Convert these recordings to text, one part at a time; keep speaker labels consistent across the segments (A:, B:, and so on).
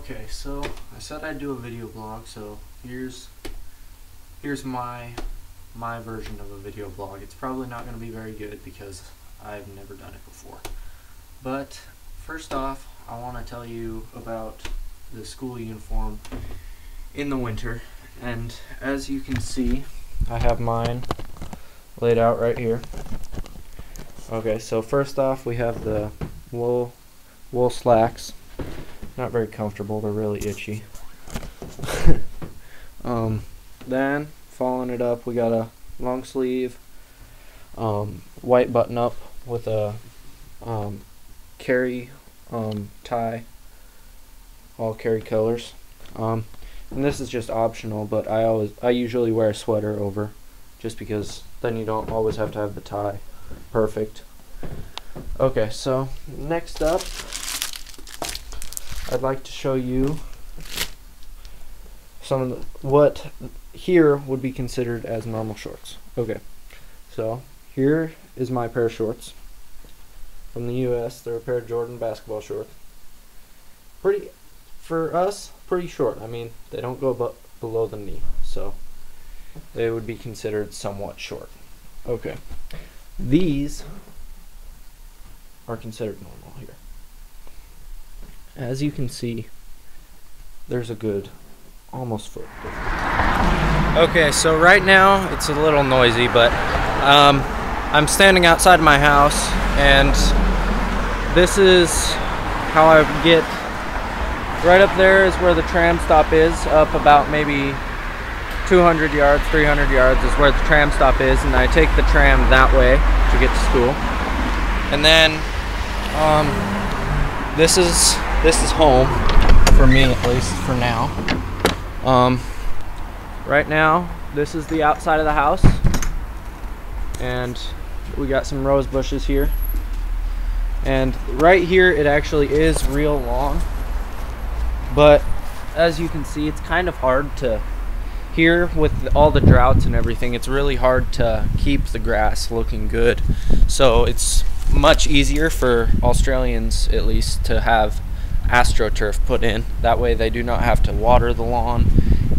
A: Okay, so I said I'd do a video blog, so here's my version of a video blog. It's probably not going to be very good because I've never done it before. But first off, I want to tell you about the school uniform in the winter. And as you can see, I have mine laid out right here. Okay, so first off, we have the wool slacks. Not very comfortable, they're really itchy. Then following it up, we got a long sleeve white button up with a carry tie, all carry colors. And this is just optional, but I usually wear a sweater over, just because then you don't always have to have the tie perfect. Okay, so next up, I'd like to show you some of what here would be considered as normal shorts. Okay, so here is my pair of shorts from the US. They're a pair of Jordan basketball shorts. For us, pretty short. I mean, they don't go below the knee, so they would be considered somewhat short. Okay, these are considered normal here. As you can see, there's a good almost foot difference. Okay, so right now it's a little noisy, but I'm standing outside my house, and this is how I get. Right up there is where the tram stop is, up about maybe 200 yards, 300 yards is where the tram stop is, and I take the tram that way to get to school. And then this is home for me, at least for now. Right now this is the outside of the house, and we got some rose bushes here, and right here it actually is real long, but as you can see, it's kind of hard to, here with all the droughts and everything, it's really hard to keep the grass looking good. So it's much easier for Australians, at least, to have AstroTurf put in. That way they do not have to water the lawn,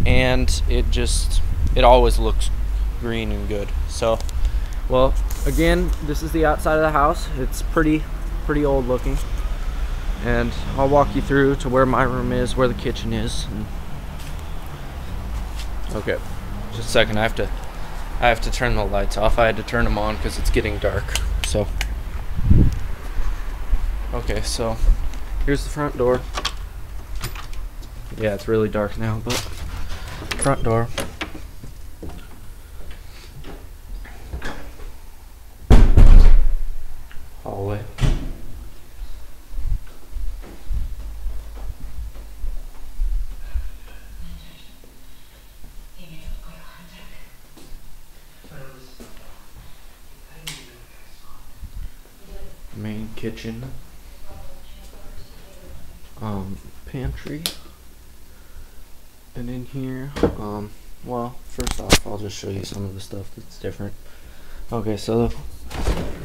A: and it always looks green and good. So, well, again, this is the outside of the house. It's pretty old looking, and I'll walk you through to where my room is, where the kitchen is. Okay, just a second. I have to turn the lights off. I had to turn them on because it's getting dark. So, okay, so here's the front door. Yeah, it's really dark now, but front door. Hallway. Main kitchen. Pantry. And in here, well, first off, I'll just show you some of the stuff that's different. Okay, so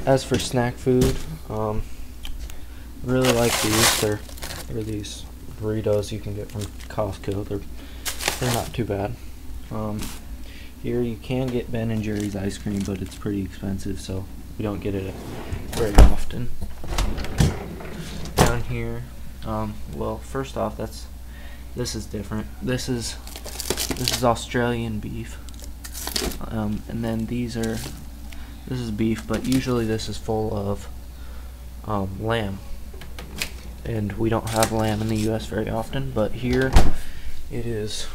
A: as for snack food, really like these. They're these burritos you can get from Costco. They're not too bad. Here you can get Ben & Jerry's ice cream, but it's pretty expensive, so we don't get it very often. Down here, well, first off, this is different. This is Australian beef, and then this is beef, but usually this is full of lamb, and we don't have lamb in the US very often, but here it is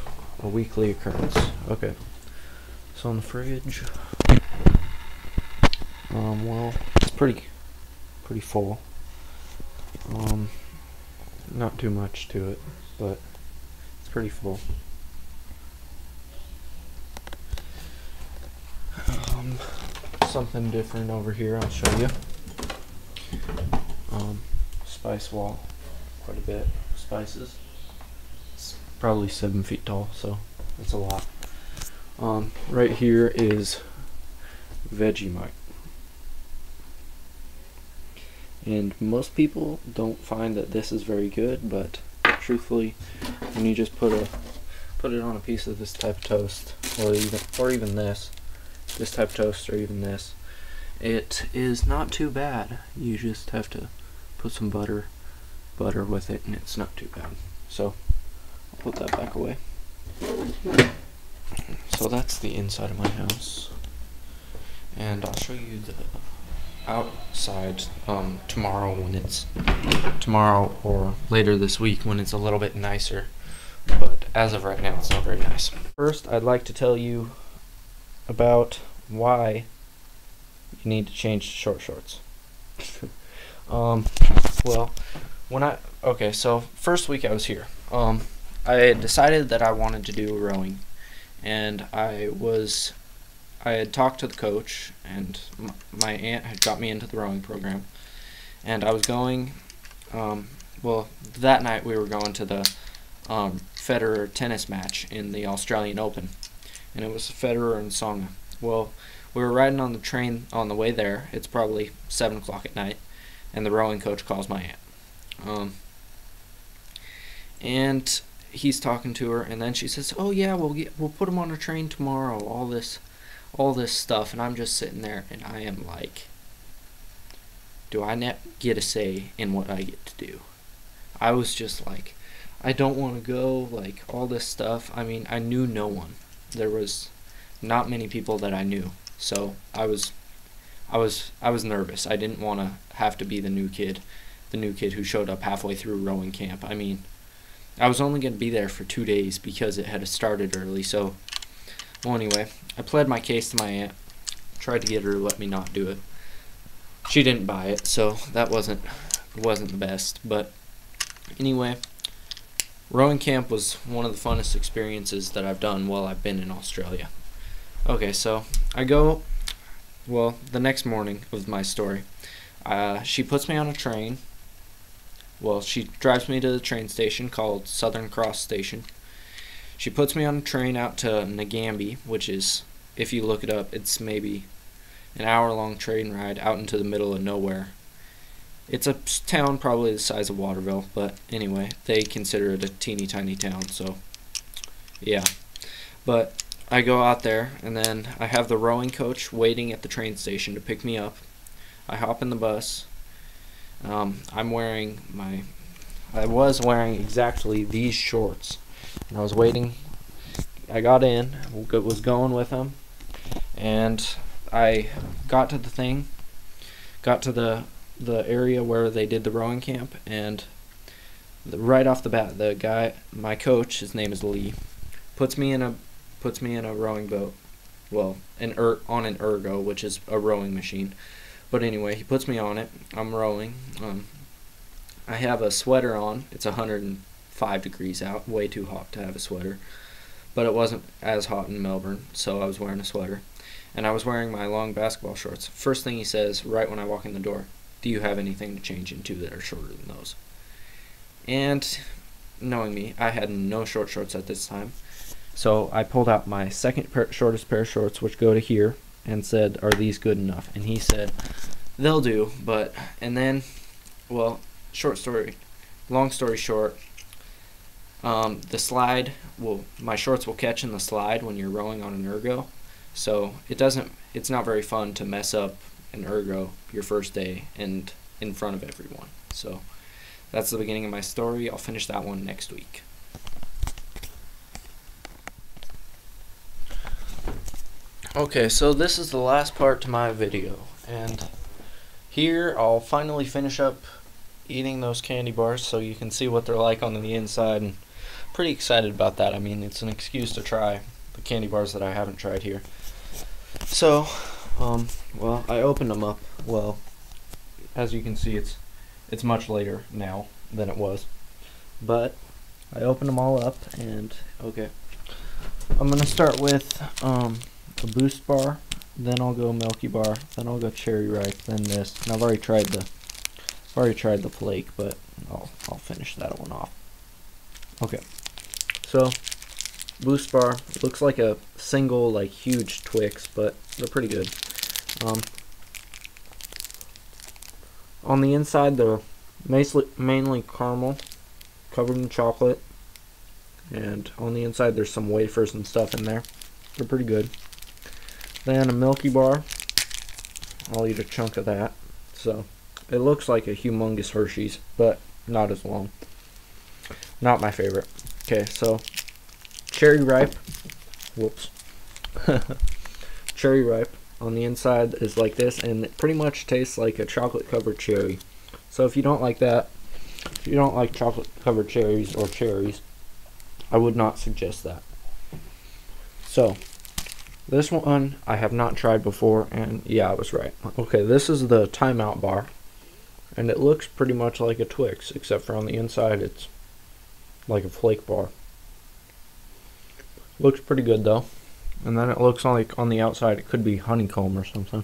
A: a weekly occurrence. Okay, so in the fridge, well, it's pretty full. Not too much to it, but it's pretty full. Something different over here, I'll show you. Spice wall, quite a bit of spices. It's probably 7 feet tall, so that's a lot. Right here is Vegemite. And most people don't find that this is very good, but truthfully, when you just put it on a piece of this type of toast, or even this type of toast, or even this, it is not too bad. You just have to put some butter with it, and it's not too bad. So I'll put that back away. So that's the inside of my house, and I'll show you the outside tomorrow or later this week when it's a little bit nicer. But as of right now, it's not very nice. First, I'd like to tell you about why you need to change to short shorts. Well, so first week I was here, I had decided that I wanted to do rowing, and I had talked to the coach, and my aunt had got me into the rowing program, and I was going, that night we were going to the Federer tennis match in the Australian Open, and it was Federer and Songa. Well, we were riding on the train on the way there. It's probably 7 o'clock at night, and the rowing coach calls my aunt. And he's talking to her, and then she says, "Oh yeah, we'll put him on a train tomorrow." All this stuff, and I'm just sitting there, and I am like, do I not get a say in what I get to do? I was just like, I don't want to go, like, all this stuff. I mean, I knew no one. There was not many people that I knew, so I was nervous. I didn't want to have to be the new kid who showed up halfway through rowing camp. I mean, I was only going to be there for 2 days because it had started early. So, well, anyway, I pled my case to my aunt, tried to get her to let me not do it. She didn't buy it, so that wasn't the best. But anyway, rowing camp was one of the funnest experiences that I've done while I've been in Australia. Okay, so I go, the next morning of my story, she puts me on a train. Well, she drives me to the train station called Southern Cross Station. She puts me on a train out to Ngambie, which is, if you look it up, it's maybe an hour-long train ride out into the middle of nowhere. It's a town probably the size of Waterville, but anyway, they consider it a teeny tiny town, so yeah. But I go out there, and then I have the rowing coach waiting at the train station to pick me up. I hop in the bus. I was wearing exactly these shorts, and I was waiting. I got in, was going with them, and I got to the area where they did the rowing camp, and right off the bat, my coach, his name is Lee, puts me in a rowing boat, on an ergo, which is a rowing machine. But anyway, he puts me on it. I'm rowing. I have a sweater on. It's 105 degrees out, way too hot to have a sweater. But it wasn't as hot in Melbourne, so I was wearing a sweater. And I was wearing my long basketball shorts. First thing he says, right when I walk in the door, "Do you have anything to change into that are shorter than those?" And knowing me, I had no short shorts at this time. So I pulled out my second shortest pair of shorts, which go to here, and said, "Are these good enough?" And he said, "They'll do," and then, long story short, the slide my shorts will catch in the slide when you're rowing on an ergo, so it's not very fun to mess up an ergo your first day and in front of everyone. So that's the beginning of my story. I'll finish that one next week. Okay, so this is the last part to my video, and here I'll finally finish up eating those candy bars so you can see what they're like on the inside, and pretty excited about that. I mean, it's an excuse to try the candy bars that I haven't tried here. So, I opened them up. Well, as you can see, it's much later now than it was, but I opened them all up, and okay, I'm gonna start with a Boost bar, then I'll go Milky Bar, then I'll go Cherry Ripe, then this. And I've already tried the flake, but I'll finish that one off. Okay, so Boost bar looks like a single, like, huge Twix, but they're pretty good. On the inside, they're mainly caramel covered in chocolate, and on the inside there's some wafers and stuff in there. They're pretty good. Then a Milky Bar. I'll eat a chunk of that. So it looks like a humongous Hershey's, but not as long. Not my favorite. Okay, so Cherry Ripe. Whoops. Cherry Ripe. On the inside is like this, and it pretty much tastes like a chocolate covered cherry. So if you don't like that, if you don't like chocolate covered cherries or cherries, I would not suggest that. So this one I have not tried before, and yeah, I was right. Okay, this is the Timeout Bar, and it looks pretty much like a Twix, except for on the inside it's like a flake bar. Looks pretty good though. And then it looks like on the outside it could be honeycomb or something.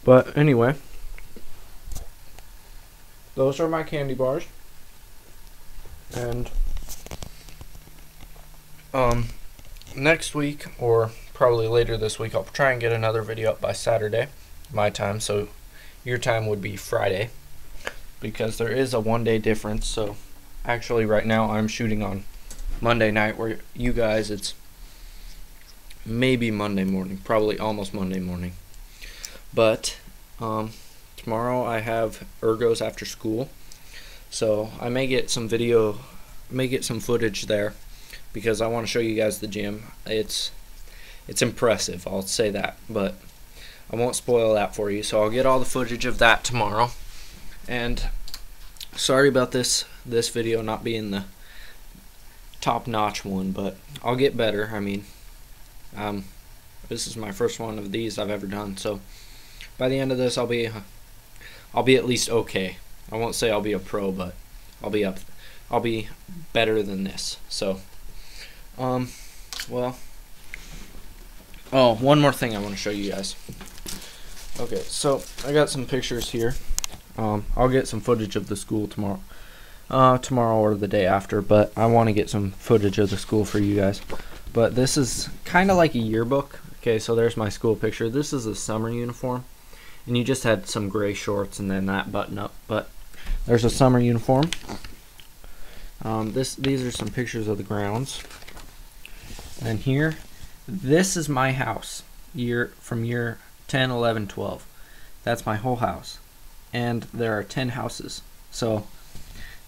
A: But anyway, those are my candy bars. And next week, or probably later this week, I'll try and get another video up by Saturday, my time, so your time would be Friday, because there is a 1-day difference. So actually right now I'm shooting on Monday night, where you guys, it's maybe Monday morning, probably almost Monday morning. But tomorrow I have ergos after school, so I may get some footage there, because I want to show you guys the gym. It's impressive, I'll say that, but I won't spoil that for you. So I'll get all the footage of that tomorrow. And sorry about this video not being the top-notch one, but I'll get better. I mean, this is my first one of these I've ever done, so by the end of this I'll be at least okay. I won't say I'll be a pro, but I'll be better than this. So well, oh, one more thing I want to show you guys. Okay, so I got some pictures here. I'll get some footage of the school tomorrow or the day after, but I want to get some footage of the school for you guys. But this is kind of like a yearbook. Okay, so there's my school picture. This is a summer uniform, and you just had some gray shorts and then that button up, but there's a summer uniform. These are some pictures of the grounds. And here, this is my house from year 10, 11, 12. That's my whole house, and there are 10 houses, so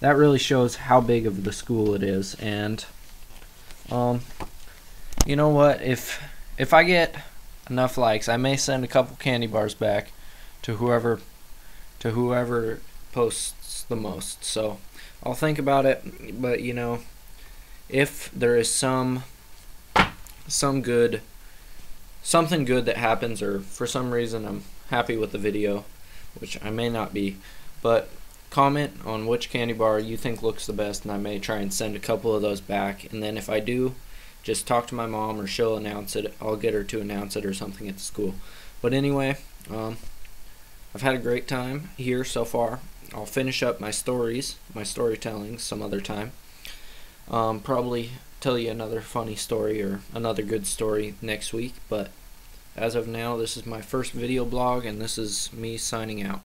A: that really shows how big of the school it is. And you know what, if I get enough likes, I may send a couple candy bars back to whoever posts the most. So I'll think about it, but you know, if there is something good that happens, or for some reason I'm happy with the video, which I may not be, but comment on which candy bar you think looks the best, and I may try and send a couple of those back. And then if I do, just talk to my mom, or she'll announce it. I'll get her to announce it or something at the school. But anyway, I've had a great time here so far. I'll finish up my storytelling some other time. Probably tell you another funny story or another good story next week. But as of now, this is my first video blog, and this is me signing out.